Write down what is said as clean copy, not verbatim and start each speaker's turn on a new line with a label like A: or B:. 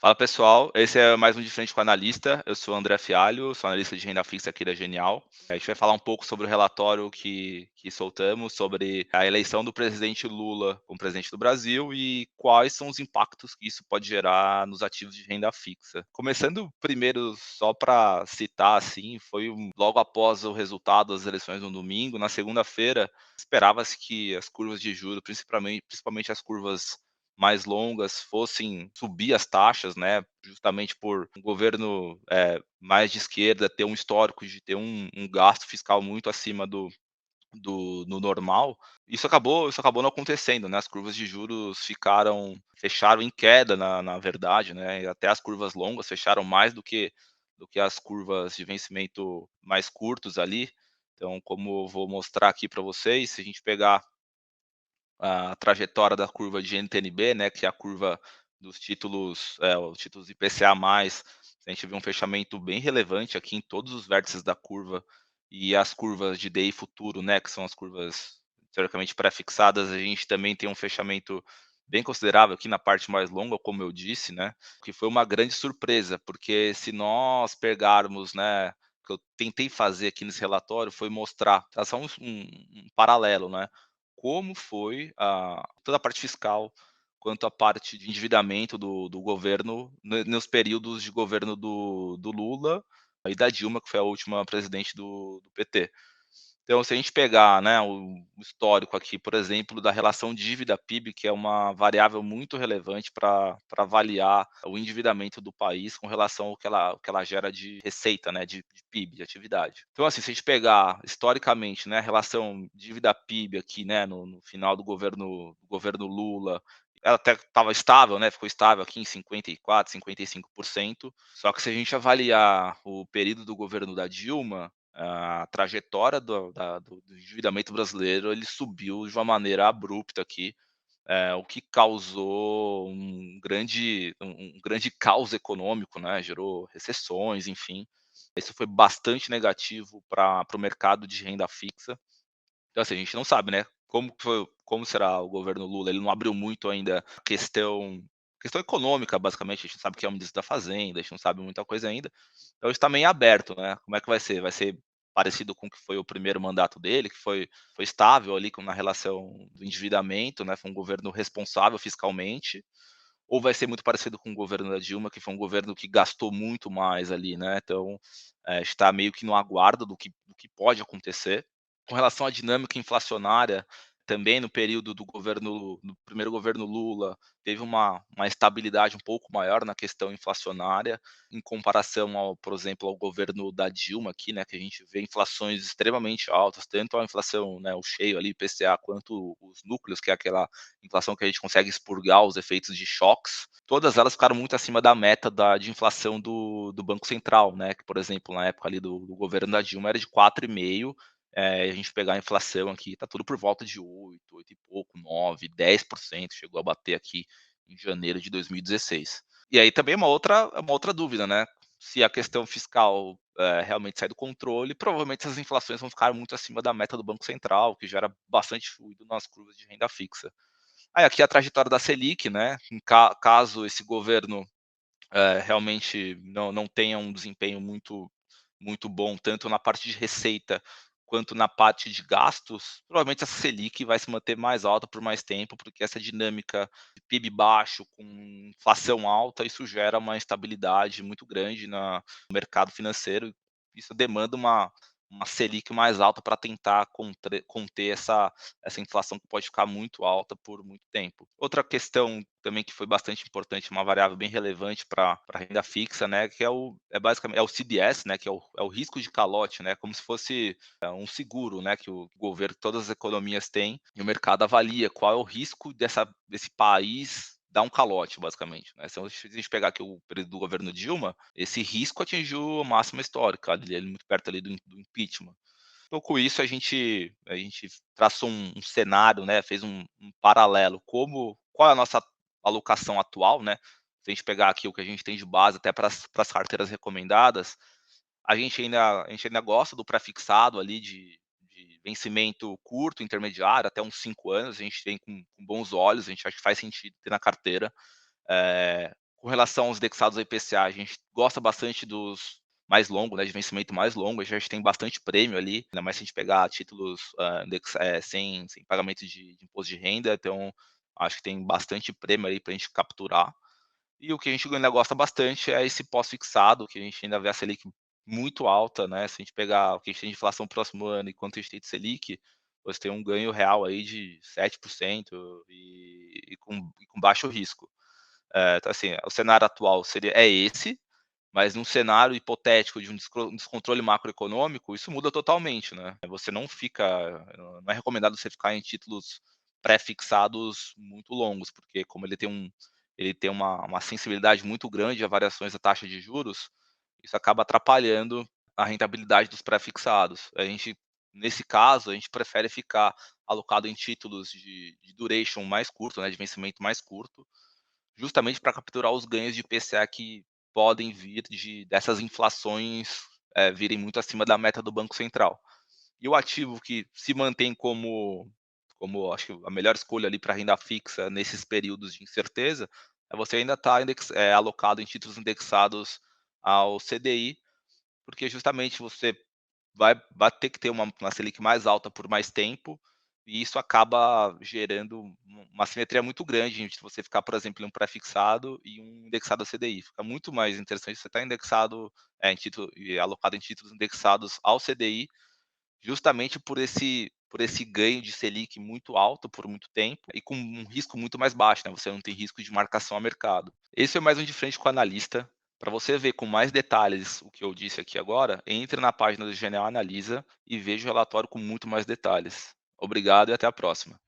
A: Fala pessoal, esse é mais um De Frente com o Analista. Eu sou o André Fialho, sou analista de renda fixa aqui da Genial. A gente vai falar um pouco sobre o relatório que soltamos sobre a eleição do presidente Lula como presidente do Brasil e quais são os impactos que isso pode gerar nos ativos de renda fixa. Começando primeiro, só para citar assim, logo após o resultado das eleições no domingo, na segunda-feira, esperava-se que as curvas de juros, principalmente as curvas mais longas fossem subir as taxas, né, justamente por um governo, mais de esquerda ter um histórico de ter um gasto fiscal muito acima do normal. Isso acabou não acontecendo, né, as curvas de juros fecharam em queda na verdade, né, e até as curvas longas fecharam mais do que as curvas de vencimento mais curtos ali. Então, como eu vou mostrar aqui para vocês, se a gente pegar a trajetória da curva de NTNB, né, que é a curva dos títulos, os títulos IPCA+, a gente vê um fechamento bem relevante aqui em todos os vértices da curva, e as curvas de DI futuro, né, que são as curvas teoricamente pré-fixadas, a gente também tem um fechamento bem considerável aqui na parte mais longa, como eu disse, né, que foi uma grande surpresa, porque se nós pegarmos, né, o que eu tentei fazer aqui nesse relatório foi mostrar, traçar um paralelo, né, como foi toda a parte fiscal, quanto a parte de endividamento do governo nos períodos de governo do Lula e da Dilma, que foi a última presidente do PT. Então, se a gente pegar, né, o histórico aqui, por exemplo, da relação dívida-PIB, que é uma variável muito relevante para avaliar o endividamento do país com relação ao que ela gera de receita, né, de PIB, de atividade. Então, assim, se a gente pegar historicamente, né, a relação dívida-PIB aqui, né, no final do governo Lula, ela até estava estável, né, ficou estável aqui em 54, 55%. Só que se a gente avaliar o período do governo da Dilma, a trajetória do endividamento brasileiro, ele subiu de uma maneira abrupta aqui, o que causou um grande caos econômico, né, gerou recessões, enfim. Isso foi bastante negativo para o mercado de renda fixa. Então, assim, a gente não sabe, né, como será o governo Lula. Ele não abriu muito ainda a questão econômica, basicamente. A gente sabe que é o ministro da fazenda, a gente não sabe muita coisa ainda. Então está meio aberto, né, como é que vai ser? Vai ser parecido com o que foi o primeiro mandato dele, que foi estável ali na relação do endividamento, né, foi um governo responsável fiscalmente, ou vai ser muito parecido com o governo da Dilma, que foi um governo que gastou muito mais ali, né. Então, está meio que no aguardo do que pode acontecer. Com relação à dinâmica inflacionária, também no período do primeiro governo Lula, teve uma estabilidade um pouco maior na questão inflacionária, em comparação por exemplo, ao governo da Dilma aqui, né, que a gente vê inflações extremamente altas, tanto a inflação, né, o cheio ali, IPCA, quanto os núcleos, que é aquela inflação que a gente consegue expurgar os efeitos de choques, todas elas ficaram muito acima da meta de inflação do Banco Central, né, que, por exemplo, na época ali do governo da Dilma era de 4,5%. A gente pegar a inflação aqui, tá tudo por volta de 8 e pouco, 9, 10%, chegou a bater aqui em janeiro de 2016. E aí também é uma outra dúvida, né, se a questão fiscal, realmente sair do controle, provavelmente essas inflações vão ficar muito acima da meta do Banco Central, que gera bastante fluido nas curvas de renda fixa. Aí aqui a trajetória da Selic, né, caso esse governo, realmente não tenha um desempenho muito bom, tanto na parte de receita quanto na parte de gastos, provavelmente a Selic vai se manter mais alta por mais tempo, porque essa dinâmica de PIB baixo com inflação alta, isso gera uma instabilidade muito grande no mercado financeiro. Isso demanda uma Selic mais alta para tentar conter essa inflação que pode ficar muito alta por muito tempo. Outra questão também que foi bastante importante, uma variável bem relevante para a renda fixa, né, que basicamente é o CDS, né, que é o risco de calote, né, como se fosse um seguro, né, que o governo, todas as economias têm, e o mercado avalia qual é o risco desse país dar um calote, basicamente, né. Se a gente pegar aqui o período do governo Dilma, esse risco atingiu a máxima histórica, ali muito perto ali do impeachment. Então, com isso, a gente traçou um cenário, né, fez um paralelo, qual é a nossa alocação atual, né. Se a gente pegar aqui o que a gente tem de base até para as carteiras recomendadas, a gente ainda gosta do pré-fixado ali de vencimento curto, intermediário, até uns 5 anos, a gente tem com bons olhos, a gente acha que faz sentido ter na carteira. Com relação aos indexados ao IPCA, a gente gosta bastante dos mais longos, né, de vencimento mais longo, a gente tem bastante prêmio ali, ainda mais se a gente pegar títulos, sem pagamento de imposto de renda, então acho que tem bastante prêmio aí para a gente capturar. E o que a gente ainda gosta bastante é esse pós-fixado, que a gente ainda vê a Selic muito alta, né, se a gente pegar o que a gente tem de inflação no próximo ano e quanto a gente tem de Selic, você tem um ganho real aí de 7% e com baixo risco. Então assim, o cenário atual é esse, mas num cenário hipotético de um descontrole macroeconômico, isso muda totalmente, né. Você não fica não é recomendado você ficar em títulos pré-fixados muito longos, porque como ele tem uma sensibilidade muito grande a variações da taxa de juros, isso acaba atrapalhando a rentabilidade dos pré-fixados. Nesse caso, a gente prefere ficar alocado em títulos de duration mais curto, né, de vencimento mais curto, justamente para capturar os ganhos de IPCA que podem vir dessas inflações, virem muito acima da meta do Banco Central. E o ativo que se mantém como acho que a melhor escolha ali para renda fixa nesses períodos de incerteza, é você ainda estar alocado em títulos indexados ao CDI, porque justamente você vai ter que ter uma Selic mais alta por mais tempo, e isso acaba gerando uma simetria muito grande entre você ficar, por exemplo, em um pré-fixado e um indexado a CDI. Fica muito mais interessante você estar indexado, alocado em títulos indexados ao CDI, justamente por esse ganho de Selic muito alto por muito tempo e com um risco muito mais baixo, né, você não tem risco de marcação a mercado. Esse é mais um de frente com o analista. Para você ver com mais detalhes o que eu disse aqui agora, entre na página do Genial Analisa e veja o relatório com muito mais detalhes. Obrigado e até a próxima.